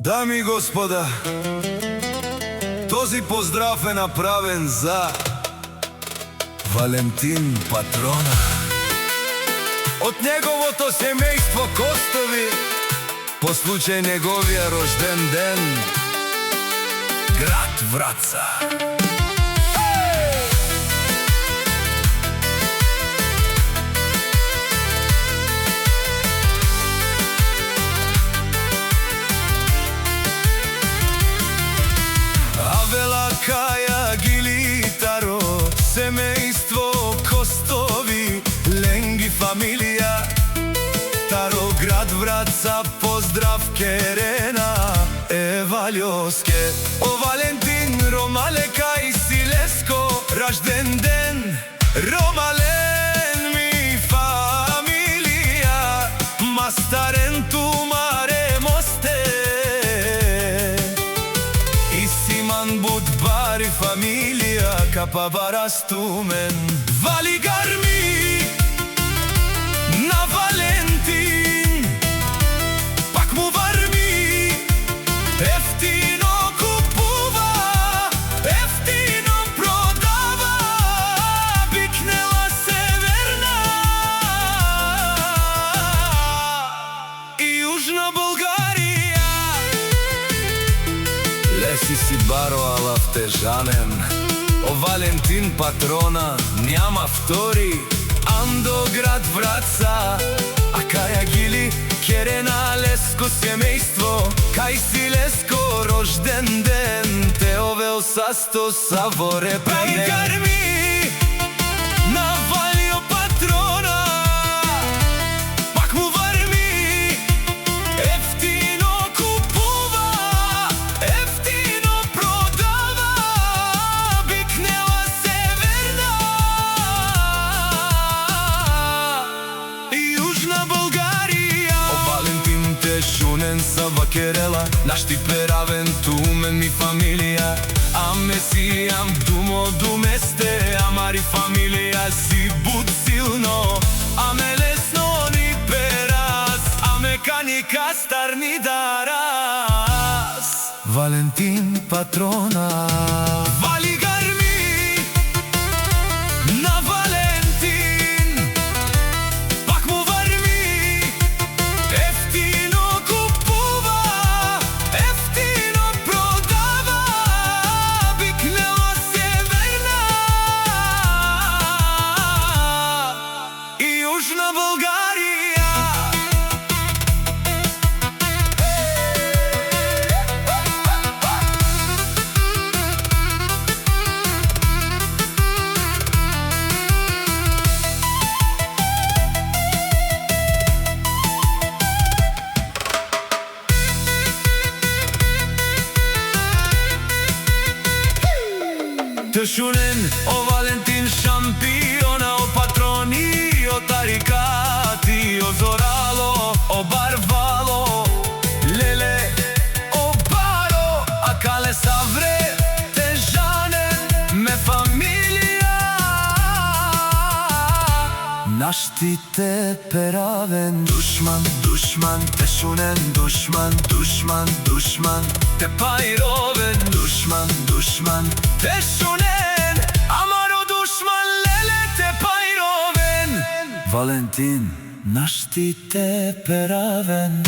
Дами и господа, този поздрав е направен за Валентин Патрона. От неговото семейство Костови, по случај неговия рожден ден, град Враца. Каја Гилитаро, семејство Костови, Ленги фамилија, Таро град Враца, поздрав Керена, Евалјоске, о Валентин, Ромалека и Силеско, рожден ден, Ромален ми фамилија, Мастарен тумаре мосте, Будбари фамилија, Капабарастумен, Валигарми на Валентин, пак му варми, ефтино купува, ефтино продава, бикнела северна и јужна Българија. Леси си баро, ала втежанен, о Валентин Патрона, няма втори, Андо град Враца, а Каја Гили, Керена, Леско семејство, кај си Леско рожден ден, те овел састо саворе пене. Гарми на Валио Патрона, пак му варми, ефтино купува, ефтино продава, бикнела северна и јужна Българија. О Валентин те шунен са вакерела, нашти перавен тумен ми фамилија, аме си ам думо думесте, амари фамилија си буд силно, аме лесно ни перас, аме каника старни дарас. Валентин Патрона, Валигарми на Валентин, пак му варми, ефтино купува, ефтино продава, бикнела северна и јужна Българија. Тешунен, о Валентин шампиона, о Патрони, о Тарикати, о Зорало, о Барвало, Леле, о Баро, а Кале Савре, тежанен, ме фамилија, нашти те перавен, душман, душман, тешунен, душман, душман, душман, те пайровен, душман, душман, тешунен, амаро душман, леле те пайровен, Валентин, нашти те перавен.